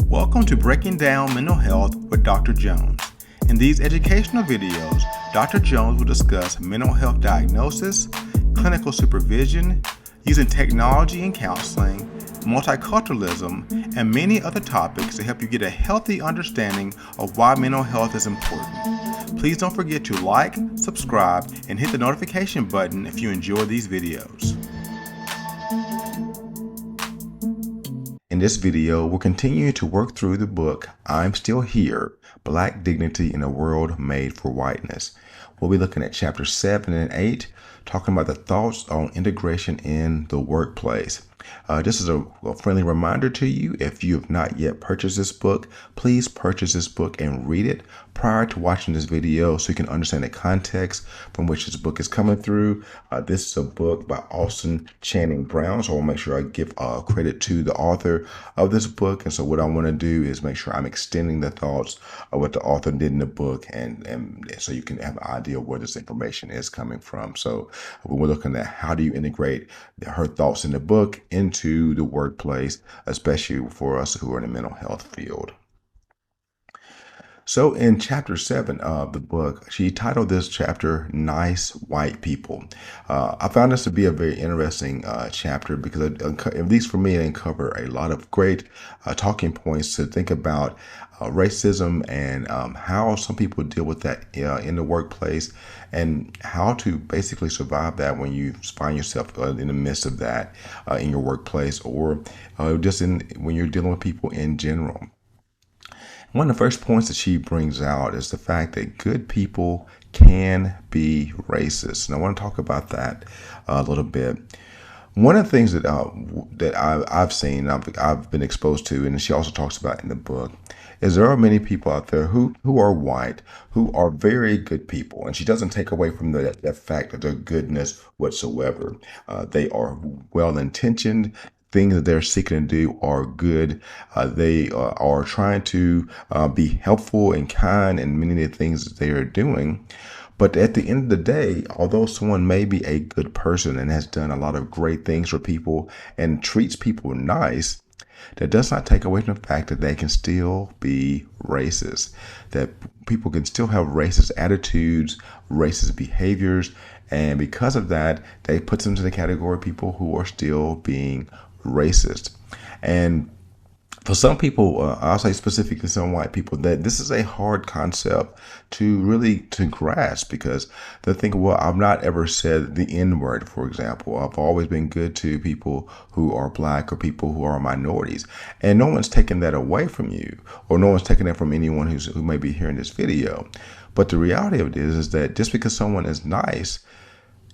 Welcome to Breaking Down Mental Health with Dr. Jones. In these educational videos, Dr. Jones will discuss mental health diagnosis, clinical supervision, using technology in counseling, multiculturalism, and many other topics to help you get a healthy understanding of why mental health is important. Please don't forget to like, subscribe, and hit the notification button if you enjoy these videos. In this video, we're continuing to work through the book, I'm Still Here, Black Dignity in a World Made for Whiteness. We'll be looking at chapters 7 and 8, talking about the thoughts on integration in the workplace. This is a friendly reminder to you, if you have not yet purchased this book, please purchase this book and read it prior to watching this video so you can understand the context from which this book is coming through. This is a book by Austin Channing Brown, so I'll make sure I give credit to the author of this book. And so what I want to do is make sure I'm extending the thoughts of what the author did in the book, and so you can have an idea of where this information is coming from. So we're looking at how do you integrate her thoughts in the book into the workplace, especially for us who are in the mental health field. So in chapter 7 of the book, she titled this chapter, Nice White People. I found this to be a very interesting chapter because, at least for me, it uncovered a lot of great talking points to think about racism and how some people deal with that in the workplace, and how to basically survive that when you find yourself in the midst of that in your workplace, or just when you're dealing with people in general. One of the first points that she brings out is the fact that good people can be racist. And I want to talk about that a little bit. One of the things that I've seen, I've been exposed to, and she also talks about in the book, is there are many people out there who are white, who are very good people. And she doesn't take away from the fact that their goodness whatsoever. They are well-intentioned. Things that they're seeking to do are good. They are trying to be helpful and kind in many of the things that they are doing. But at the end of the day, although someone may be a good person and has done a lot of great things for people and treats people nice, that does not take away from the fact that they can still be racist, that people can still have racist attitudes, racist behaviors. And because of that, they put them to the category of people who are still being racist. And for some people, I'll say specifically some white people, that this is a hard concept to grasp, because they think, well, I've not ever said the N-word, for example. I've always been good to people who are black or people who are minorities. And no one's taking that away from you, or no one's taking that from anyone who may be hearing this video. But the reality of it is that just because someone is nice,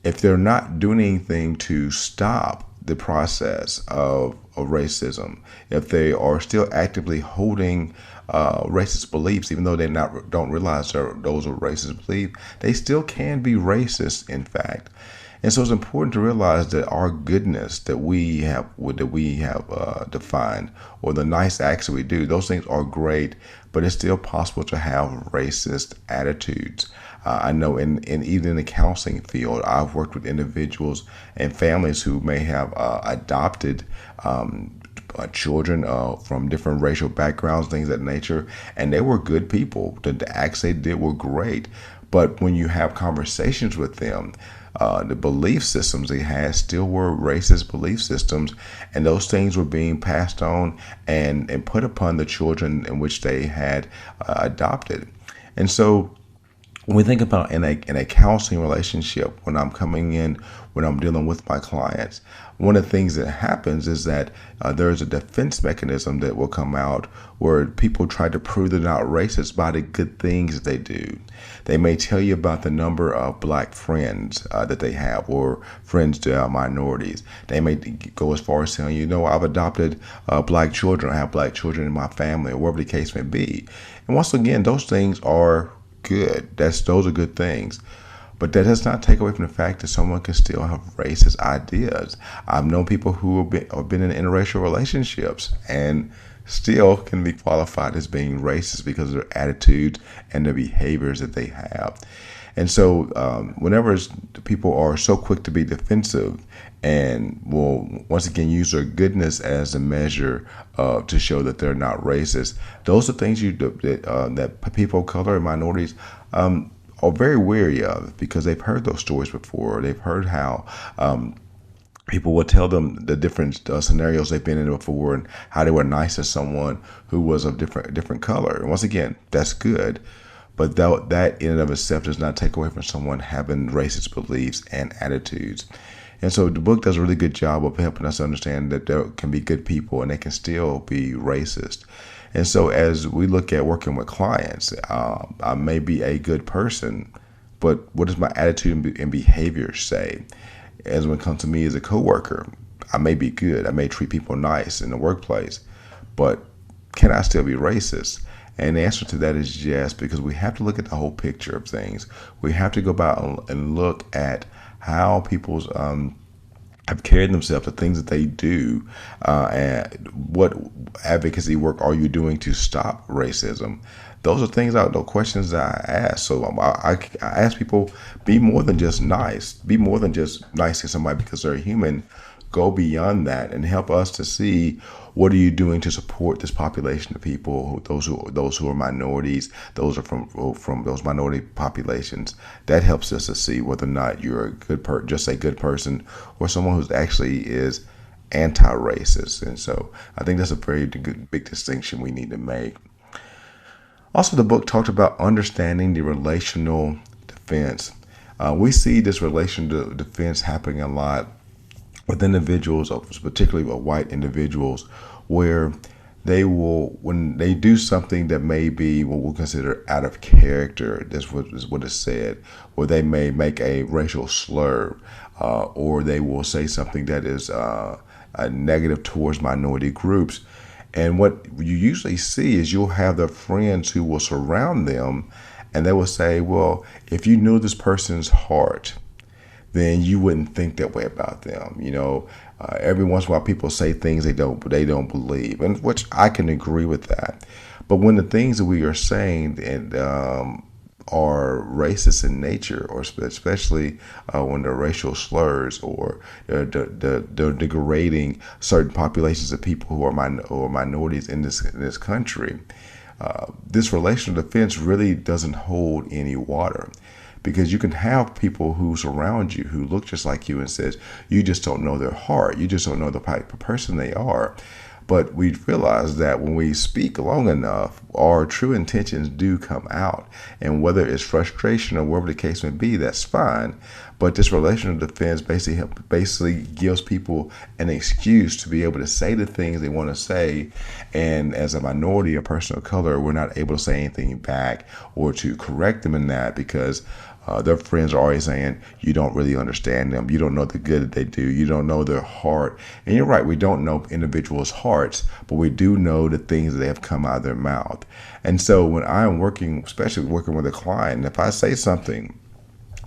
if they're not doing anything to stop the process of racism, if they are still actively holding racist beliefs, even though they don't realize those are racist beliefs, they still can be racist, in fact. And so it's important to realize that our goodness that we have defined, or the nice acts that we do, those things are great, but it's still possible to have racist attitudes. I know even in the counseling field, I've worked with individuals and families who may have adopted children from different racial backgrounds, things of that nature, and they were good people. The acts they did were great. But when you have conversations with them, the belief systems they had still were racist belief systems, and those things were being passed on and put upon the children in which they had adopted. And so when we think about in a counseling relationship, when I'm coming in, when I'm dealing with my clients, one of the things that happens is that there's a defense mechanism that will come out where people try to prove they're not racist by the good things that they do. They may tell you about the number of black friends that they have, or friends to minorities. They may go as far as saying, I've adopted black children, I have black children in my family, or whatever the case may be. And once again, those things are good. Those are good things. But that does not take away from the fact that someone can still have racist ideas. I've known people who have been in interracial relationships and still can be qualified as being racist because of their attitudes and the behaviors that they have. And so, whenever people are so quick to be defensive and will once again use their goodness as a measure to show that they're not racist, those are things that people of color and minorities are very wary of, because they've heard those stories before. They've heard how people will tell them the different scenarios they've been in before and how they were nice to someone who was of different color. And once again, that's good. But that in and of itself does not take away from someone having racist beliefs and attitudes. And so the book does a really good job of helping us understand that there can be good people and they can still be racist. And so as we look at working with clients, I may be a good person, but what does my attitude and behavior say? As when it comes to me as a coworker, I may be good. I may treat people nice in the workplace, but can I still be racist? And the answer to that is yes, because we have to look at the whole picture of things. We have to go back and look at how people's have carried themselves, the things that they do, and what advocacy work are you doing to stop racism. Those are things, the questions that I ask. So I ask people, be more than just nice. Be more than just nice to somebody because they're human. Go beyond that and help us to see, what are you doing to support this population of people, those who are minorities, those are from those minority populations. That helps us to see whether or not you're a just a good person, or someone who's actually is anti-racist. And so I think that's a very big distinction we need to make. Also, the book talked about understanding the relational defense. We see this relational defense happening a lot with individuals, particularly with white individuals, where they will, when they do something that may be what we'll consider out of character, that's what is said, where they may make a racial slur, or they will say something that is negative towards minority groups. And what you usually see is you'll have their friends who will surround them, and they will say, well, if you knew this person's heart, then you wouldn't think that way about them. Every once in a while people say things they don't believe, and which I can agree with that. But when the things that we are saying and are racist in nature, or especially when they're racial slurs, or they're degrading certain populations of people who are minorities in this country, this relational defense really doesn't hold any water. Because you can have people who surround you who look just like you and says, you just don't know their heart. You just don't know the type of person they are. But we realize that when we speak long enough, our true intentions do come out. And whether it's frustration or whatever the case may be, that's fine. But this relational defense basically gives people an excuse to be able to say the things they want to say. And as a minority or person of color, we're not able to say anything back or to correct them in that, because their friends are always saying, you don't really understand them. You don't know the good that they do. You don't know their heart. And you're right, we don't know individuals' hearts, but we do know the things that have come out of their mouth. And so when I'm working, especially working with a client, if I say something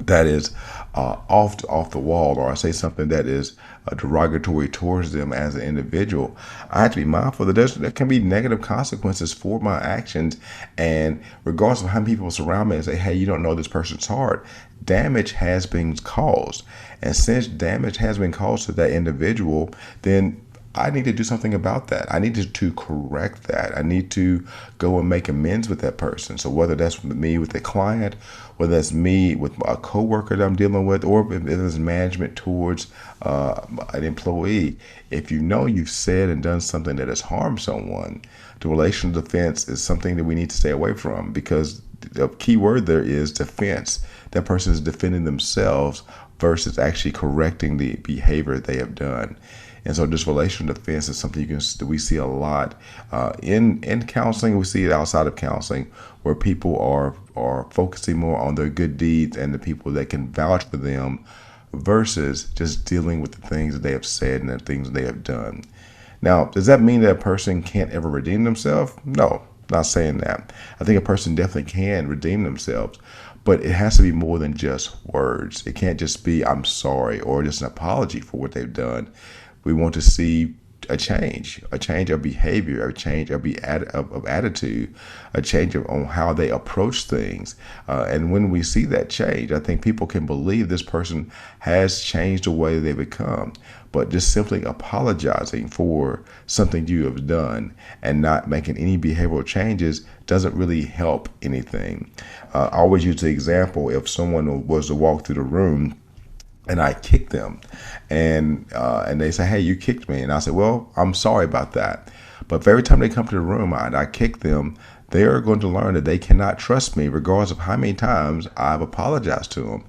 that is off the wall, or I say something that is derogatory towards them as an individual, I have to be mindful that there can be negative consequences for my actions. And regardless of how many people surround me and say, hey, you don't know this person's heart, damage has been caused. And since damage has been caused to that individual, then I need to do something about that. I need to correct that. I need to go and make amends with that person. So whether that's me with a client, whether that's me with a coworker that I'm dealing with, or if it's management towards an employee, if you know you've said and done something that has harmed someone, the relational defense is something that we need to stay away from, because the key word there is defense. That person is defending themselves versus actually correcting the behavior they have done. And so this relational defense is something we see a lot in counseling. We see it outside of counseling, where people are focusing more on their good deeds and the people that can vouch for them, versus just dealing with the things that they have said and the things they have done. Now, does that mean that a person can't ever redeem themselves? No, not saying that. I think a person definitely can redeem themselves, but it has to be more than just words. It can't just be, I'm sorry, or just an apology for what they've done. We want to see a change of behavior, a change of attitude, a change on how they approach things. And when we see that change, I think people can believe this person has changed the way they become. But just simply apologizing for something you have done and not making any behavioral changes doesn't really help anything. I always use the example, if someone was to walk through the room and I kick them, and they say, "Hey, you kicked me," and I say, "Well, I'm sorry about that." But if every time they come to the room and I kick them, they are going to learn that they cannot trust me, regardless of how many times I've apologized to them.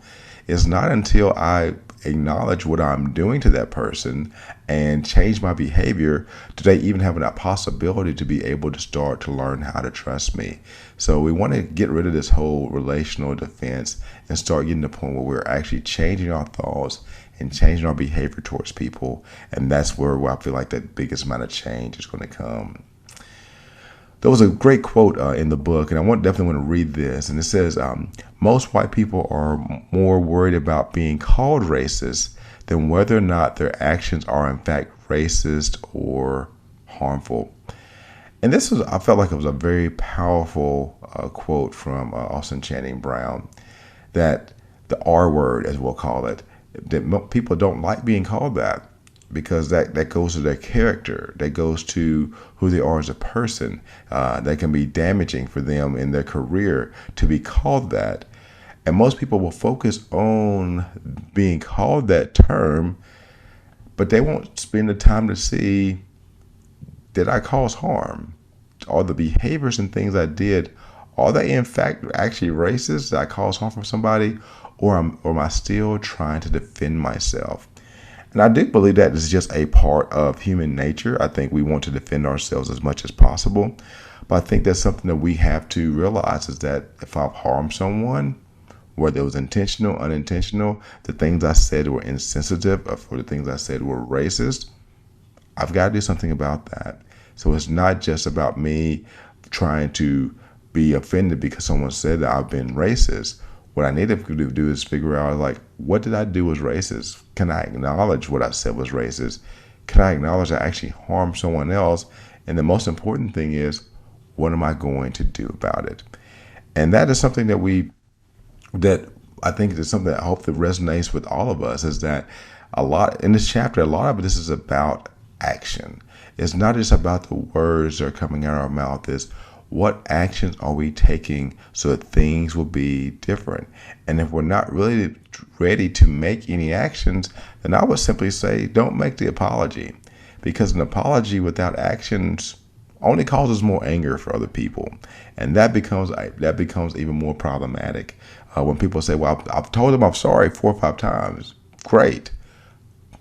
It's not until I acknowledge what I'm doing to that person and change my behavior do they even have a possibility to be able to start to learn how to trust me. So we want to get rid of this whole relational defense and start getting to the point where we're actually changing our thoughts and changing our behavior towards people. And that's where I feel like the biggest amount of change is going to come. There was a great quote in the book, and I definitely want to read this. And it says, most white people are more worried about being called racist than whether or not their actions are in fact racist or harmful. And I felt like it was a very powerful quote from Austin Channing Brown, that the R word, as we'll call it, that people don't like being called that, because that goes to their character, that goes to who they are as a person. That can be damaging for them in their career to be called that. And most people will focus on being called that term, but they won't spend the time to see, did I cause harm? Are the behaviors and things I did, are they in fact actually racist? Did I cause harm for somebody? Or am I still trying to defend myself? And I do believe that is just a part of human nature. I think we want to defend ourselves as much as possible. But I think that's something that we have to realize, is that if I've harmed someone, whether it was intentional, unintentional, the things I said were insensitive, or the things I said were racist, I've got to do something about that. So it's not just about me trying to be offended because someone said that I've been racist. What I need to do is figure out, like, what did I do was racist? Can I acknowledge what I said was racist? Can I acknowledge I actually harmed someone else? And the most important thing is, what am I going to do about it? And that is something that I think is something that I hope that resonates with all of us, is that a lot in this chapter, a lot of this is about action. It's not just about the words that are coming out of our mouth. It's what actions are we taking so that things will be different? And if we're not really ready to make any actions, then I would simply say, don't make the apology, because an apology without actions only causes more anger for other people, and that becomes even more problematic. When people say, "Well, I've told them I'm sorry 4 or 5 times," great.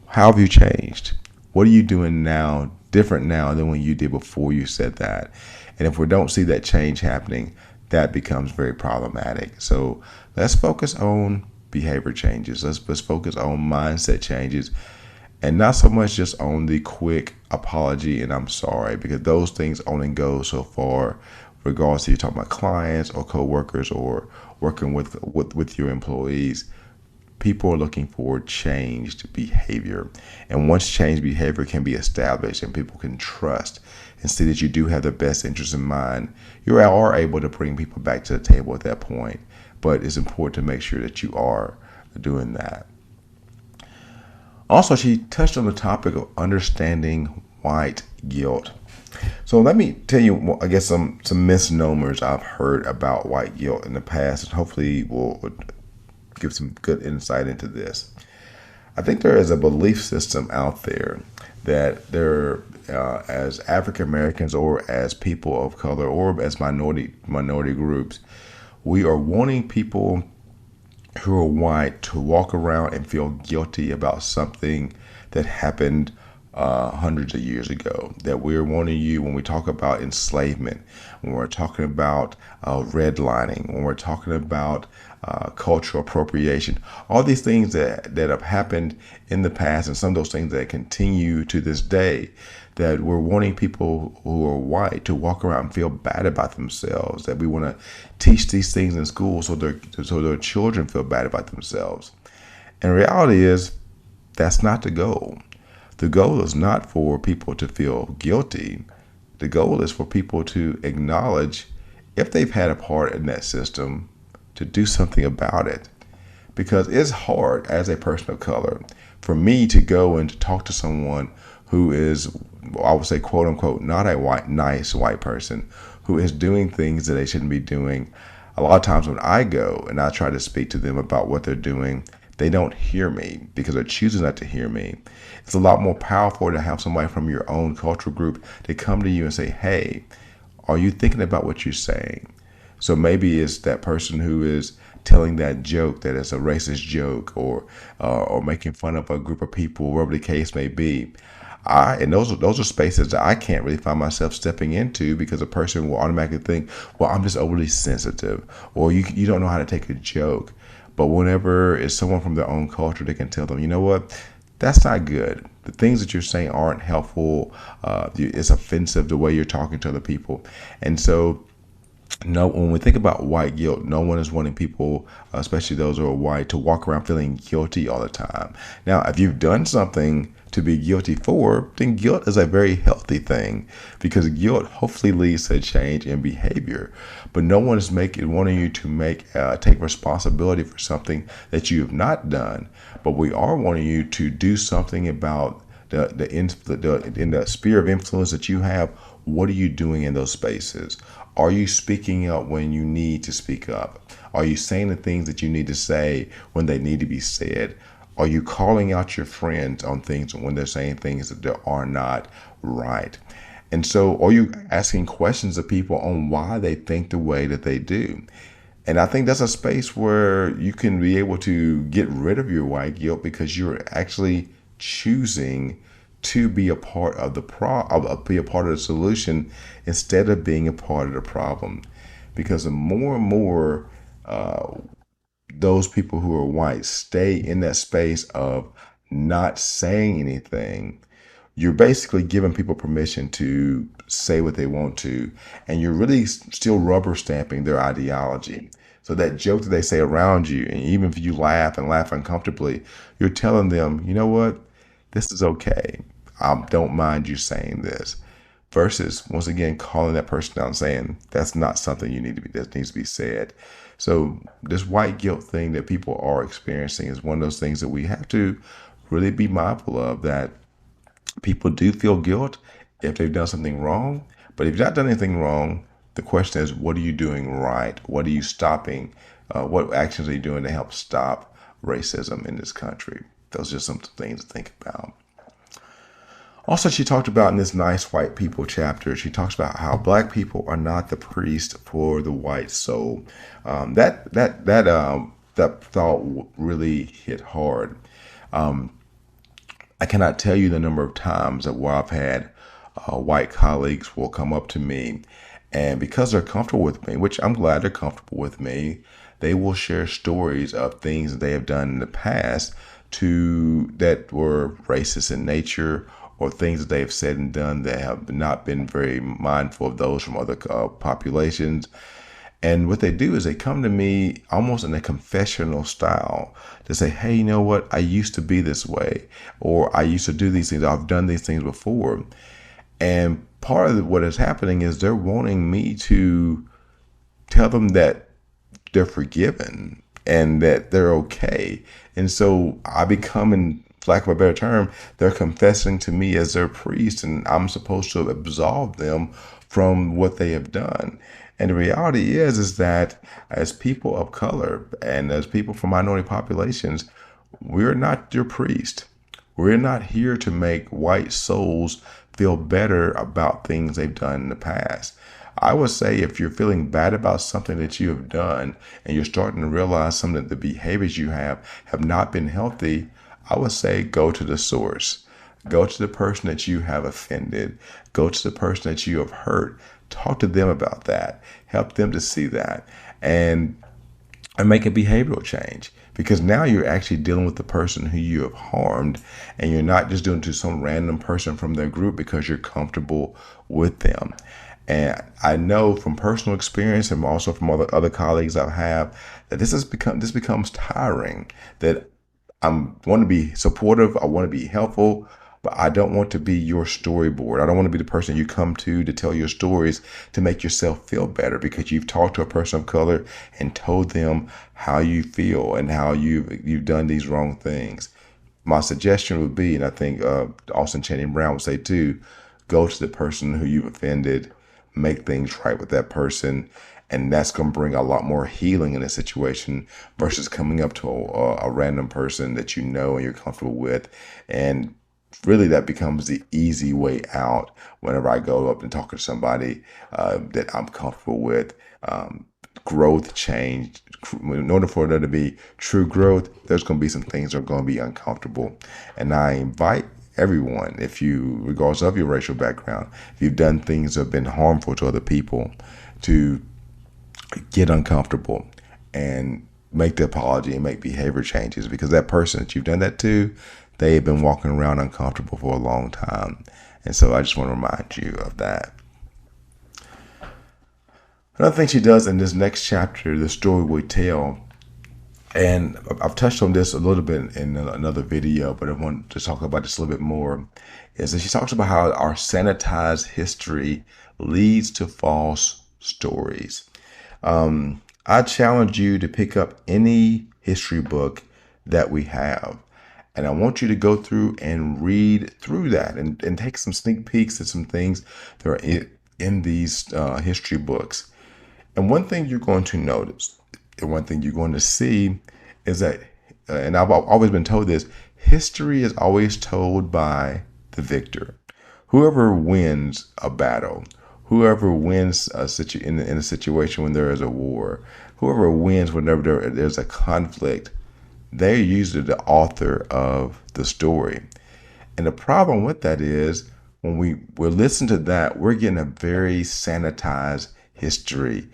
How have you changed? What are you doing now, different now than when you did before you said that? And if we don't see that change happening, that becomes very problematic. So let's focus on behavior changes. Let's focus on mindset changes, and not so much just on the quick apology and I'm sorry, because those things only go so far, regardless if you're talking about clients or coworkers or working with your employees. People are looking for changed behavior. And once changed behavior can be established and people can trust and see that you do have their best interest in mind, you are able to bring people back to the table at that point. But it's important to make sure that you are doing that. Also, she touched on the topic of understanding white guilt. So let me tell you, I guess, some misnomers I've heard about white guilt in the past, and hopefully we'll give some good insight into this. I think there is a belief system out there that as African Americans or as people of color or as minority groups, we are wanting people who are white to walk around and feel guilty about something that happened hundreds of years ago. That we're wanting you, when we talk about enslavement, when we're talking about redlining, when we're talking about cultural appropriation, all these things that have happened in the past, and some of those things that continue to this day, that we're wanting people who are white to walk around and feel bad about themselves, that we want to teach these things in school so their children feel bad about themselves. And the reality is, that's not the goal. The goal is not for people to feel guilty. The goal is for people to acknowledge if they've had a part in that system to do something about it. Because it's hard as a person of color for me to go and to talk to someone who is, I would say, quote unquote, not a nice white person who is doing things that they shouldn't be doing. A lot of times when I go and I try to speak to them about what they're doing, they don't hear me because they're choosing not to hear me. It's a lot more powerful to have somebody from your own cultural group to come to you and say, hey, are you thinking about what you're saying? So maybe it's that person who is telling that joke that it's a racist joke, or making fun of a group of people, whatever the case may be. And those are spaces that I can't really find myself stepping into, because a person will automatically think, well, I'm just overly sensitive, or you don't know how to take a joke. But whenever it's someone from their own culture, they can tell them, you know what, that's not good. The things that you're saying aren't helpful. It's offensive the way you're talking to other people. And so, no, when we think about white guilt, no one is wanting people, especially those who are white, to walk around feeling guilty all the time. Now, if you've done something to be guilty for, then guilt is a very healthy thing, because guilt hopefully leads to a change in behavior. But no one is wanting you to take responsibility for something that you have not done. But we are wanting you to do something about in the sphere of influence that you have. What are you doing in those spaces? Are you speaking up when you need to speak up? Are you saying the things that you need to say when they need to be said? Are you calling out your friends on things when they're saying things that are not right? And so, are you asking questions of people on why they think the way that they do? And I think that's a space where you can be able to get rid of your white guilt, because you're actually choosing to be a part of be a part of the solution instead of being a part of the problem. Because the more and more those people who are white stay in that space of not saying anything, you're basically giving people permission to say what they want to, and you're really still rubber stamping their ideology. So that joke that they say around you, and even if you laugh and laugh uncomfortably, you're telling them, you know what, this is okay. I don't mind you saying this. Versus, once again, calling that person out and saying that's not something that needs to be said. So this white guilt thing that people are experiencing is one of those things that we have to really be mindful of, that people do feel guilt if they've done something wrong. But if you've not done anything wrong, the question is, what are you doing right? What are you stopping? What actions are you doing to help stop racism in this country? Those are just some things to think about. Also, she talked about in this Nice White People chapter, she talks about how black people are not the priest for the white soul. That thought really hit hard. I cannot tell you the number of times that where I've had white colleagues will come up to me, and because they're comfortable with me, which I'm glad they're comfortable with me, they will share stories of things that they have done in the past that were racist in nature, or things that they've said and done that have not been very mindful of those from other populations. And what they do is they come to me almost in a confessional style to say, hey, you know what? I used to be this way, or I used to do these things. I've done these things before. And part of what is happening is they're wanting me to tell them that they're forgiven and that they're okay. And so I become, in lack of a better term, they're confessing to me as their priest, and I'm supposed to absolve them from what they have done. And the reality is that as people of color and as people from minority populations, we're not your priest. We're not here to make white souls feel better about things they've done in the past. I would say if you're feeling bad about something that you have done, and you're starting to realize some of the behaviors you have not been healthy, I would say go to the source. Go to the person that you have offended. Go to the person that you have hurt. Talk to them about that. Help them to see that, and make a behavioral change, because now you're actually dealing with the person who you have harmed, and you're not just doing it to some random person from their group because you're comfortable with them. And I know from personal experience, and also from other colleagues I have, that this becomes tiring. That I want to be supportive, I want to be helpful, but I don't want to be your storyboard. I don't want to be the person you come to tell your stories to make yourself feel better because you've talked to a person of color and told them how you feel and how you've done these wrong things. My suggestion would be, and I think Austin Channing Brown would say too, go to the person who you've offended, make things right with that person, and that's going to bring a lot more healing in a situation versus coming up to a random person that you know and you're comfortable with. And really that becomes the easy way out whenever I go up and talk to somebody that I'm comfortable with. Growth, change. In order for there to be true growth, there's going to be some things that are going to be uncomfortable. And I invite everyone, if you, regardless of your racial background, if you've done things that have been harmful to other people, to get uncomfortable and make the apology and make behavior changes, because that person that you've done that to, they've been walking around uncomfortable for a long time. And so I just want to remind you of that. Another thing she does in this next chapter, the story we tell, and I've touched on this a little bit in another video, but I want to talk about this a little bit more, is that she talks about how our sanitized history leads to false stories. I challenge you to pick up any history book that we have. And I want you to go through and read through that and take some sneak peeks at some things that are in these history books. And one thing you're going to notice, and one thing you're going to see is that, and I've always been told this, history is always told by the victor. Whoever wins a battle, whoever wins in a situation when there is a war, whoever wins whenever there's a conflict, they're usually the author of the story. And the problem with that is when we're listening to that, we're getting a very sanitized history,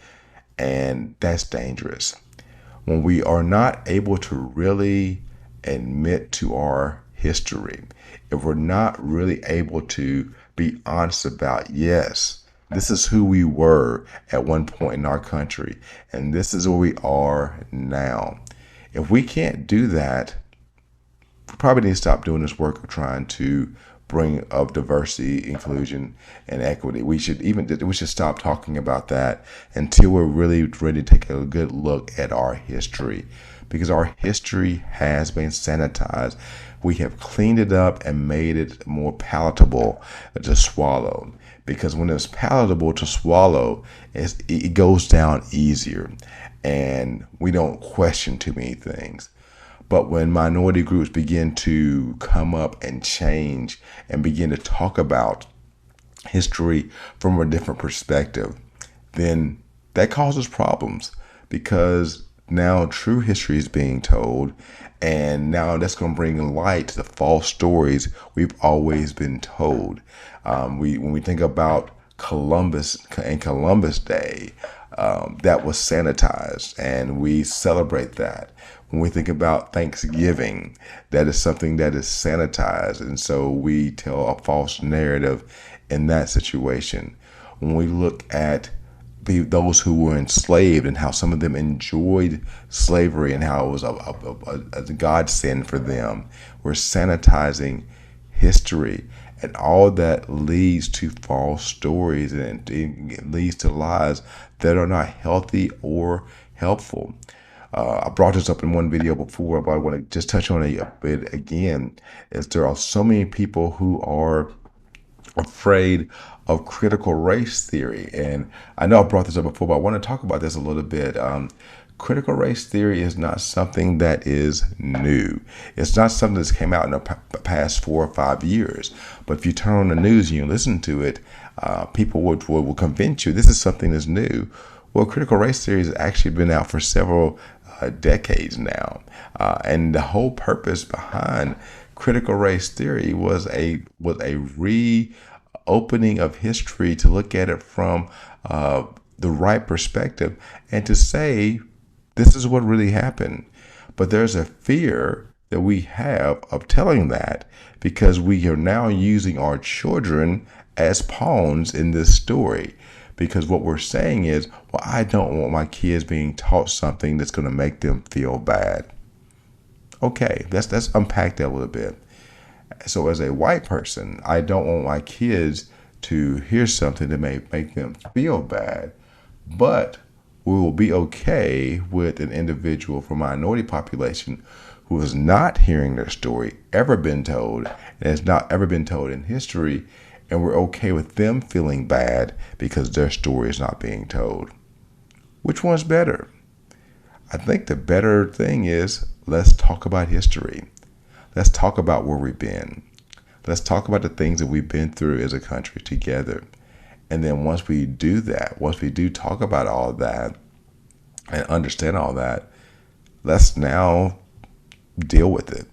and that's dangerous. When we are not able to really admit to our history, if we're not really able to be honest about, yes, this is who we were at one point in our country, and this is where we are now. If we can't do that, we probably need to stop doing this work of trying to bring up diversity, inclusion, and equity. We should stop talking about that until we're really ready to take a good look at our history, because our history has been sanitized. We have cleaned it up and made it more palatable to swallow, because when it's palatable to swallow, it goes down easier and we don't question too many things. But when minority groups begin to come up and change and begin to talk about history from a different perspective, then that causes problems, because now true history is being told, and now that's going to bring light to the false stories we've always been told. When we think about Columbus and Columbus Day, that was sanitized, and we celebrate that. When we think about Thanksgiving, that is something that is sanitized, and so we tell a false narrative in that situation. When we look at those who were enslaved and how some of them enjoyed slavery and how it was a godsend for them, we're sanitizing history. And all that leads to false stories, and it leads to lies that are not healthy or helpful. I brought this up in one video before, but I want to just touch on it a bit again, is there are so many people who are afraid of critical race theory. And I know I brought this up before, but I want to talk about this a little bit. Critical race theory is not something that is new. It's not something that's came out in the past 4 or 5 years. But if you turn on the news and you listen to it, people will convince you this is something that's new. Well, critical race theory has actually been out for several decades now. And the whole purpose behind critical race theory was a reopening of history to look at it from the right perspective and to say, this is what really happened. But there's a fear that we have of telling that, because we are now using our children as pawns in this story. Because what we're saying is, well, I don't want my kids being taught something that's going to make them feel bad. Okay, let's unpack that a little bit. So as a white person, I don't want my kids to hear something that may make them feel bad, but we will be okay with an individual from a minority population who is not hearing their story ever been told and has not ever been told in history, and we're okay with them feeling bad because their story is not being told. Which one's better? I think the better thing is, let's talk about history. Let's talk about where we've been. Let's talk about the things that we've been through as a country together. And then once we do that, once we do talk about all that and understand all that, let's now deal with it.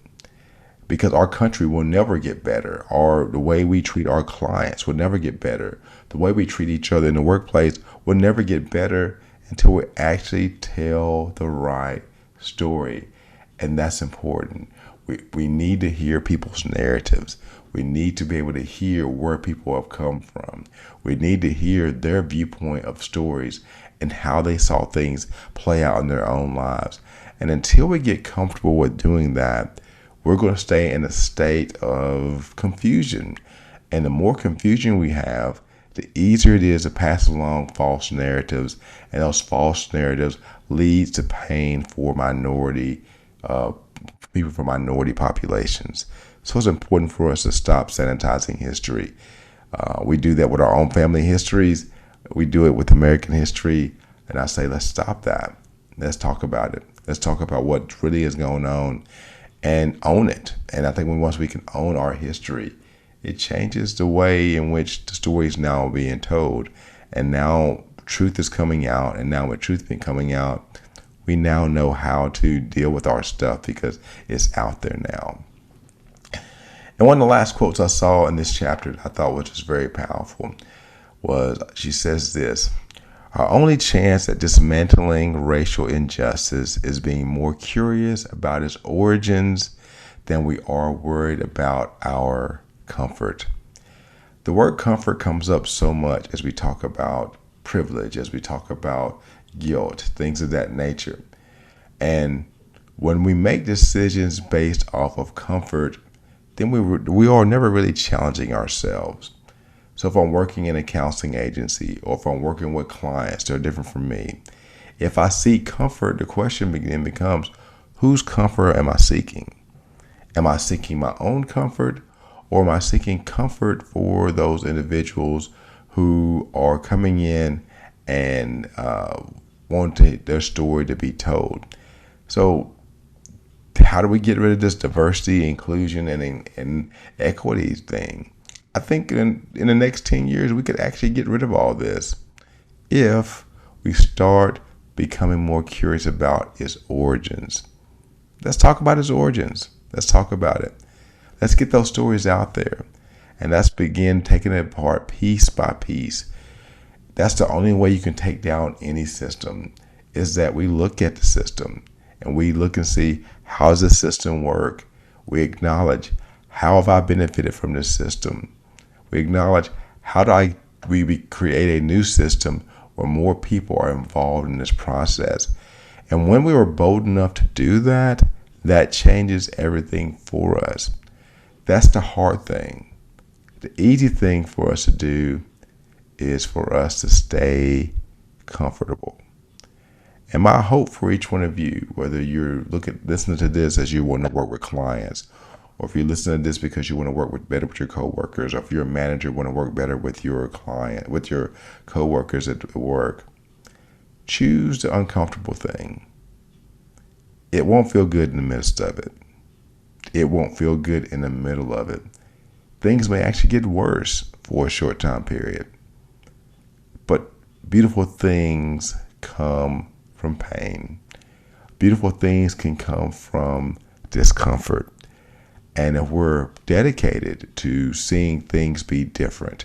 Because our country will never get better, or the way we treat our clients will never get better. The way we treat each other in the workplace will never get better until we actually tell the right story. And that's important. We need to hear people's narratives. We need to be able to hear where people have come from. We need to hear their viewpoint of stories and how they saw things play out in their own lives. And until we get comfortable with doing that, we're going to stay in a state of confusion. And the more confusion we have, the easier it is to pass along false narratives. And those false narratives leads to pain for people from minority populations. So it's important for us to stop sanitizing history. We do that with our own family histories. We do it with American history. And I say, let's stop that. Let's talk about it. Let's talk about what really is going on and own it. And I think once we can own our history, it changes the way in which the story is now being told. And now truth is coming out. And now with truth being coming out, we now know how to deal with our stuff because it's out there now. And one of the last quotes I saw in this chapter that I thought was just very powerful was, she says this: our only chance at dismantling racial injustice is being more curious about its origins than we are worried about our comfort. The word comfort comes up so much as we talk about privilege, as we talk about guilt, things of that nature. And when we make decisions based off of comfort, then we are never really challenging ourselves. So if I'm working in a counseling agency or if I'm working with clients that are different from me, if I seek comfort, the question then becomes, whose comfort am I seeking? Am I seeking my own comfort, or am I seeking comfort for those individuals who are coming in and want their story to be told? So how do we get rid of this diversity, inclusion, and equity thing? I think in the next 10 years, we could actually get rid of all this if we start becoming more curious about its origins. Let's talk about its origins. Let's talk about it. Let's get those stories out there. And let's begin taking it apart piece by piece. That's the only way you can take down any system, is that we look at the system and we look and see, how does the system work? We acknowledge, how have I benefited from this system? We acknowledge, how do we create a new system where more people are involved in this process? And when we were bold enough to do that, that changes everything for us. That's the hard thing. The easy thing for us to do is for us to stay comfortable. And my hope for each one of you, whether you're listening to this as you want to work with clients, or if you listen to this because you want to work better with your coworkers, or if you're a manager, want to work better with your client, with your coworkers at work, choose the uncomfortable thing. It won't feel good in the midst of it. It won't feel good in the middle of it. Things may actually get worse for a short time period. But beautiful things come from pain. Beautiful things can come from discomfort. And if we're dedicated to seeing things be different,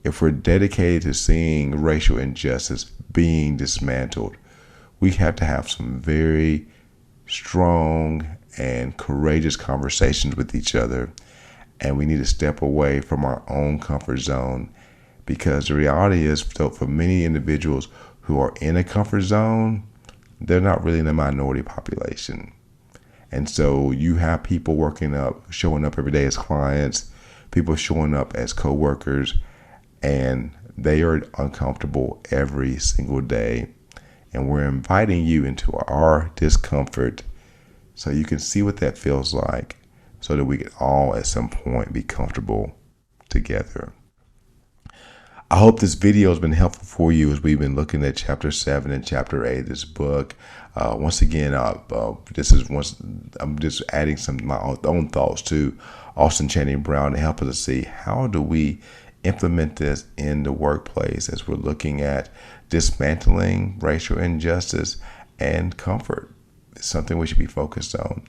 if we're dedicated to seeing racial injustice being dismantled, we have to have some very strong and courageous conversations with each other. And we need to step away from our own comfort zone, because the reality is, for many individuals who are in a comfort zone, they're not really in the minority population. And so you have people showing up every day as clients, people showing up as coworkers, and they are uncomfortable every single day. And we're inviting you into our discomfort so you can see what that feels like, so that we can all at some point be comfortable together. I hope this video has been helpful for you as we've been looking at chapter 7 and chapter 8 of this book. Once again, I'm just adding some of my own thoughts to Austin Channing Brown to help us to see how do we implement this in the workplace as we're looking at dismantling racial injustice and comfort. It's something we should be focused on.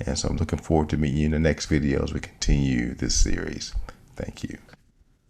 And so I'm looking forward to meeting you in the next video as we continue this series. Thank you.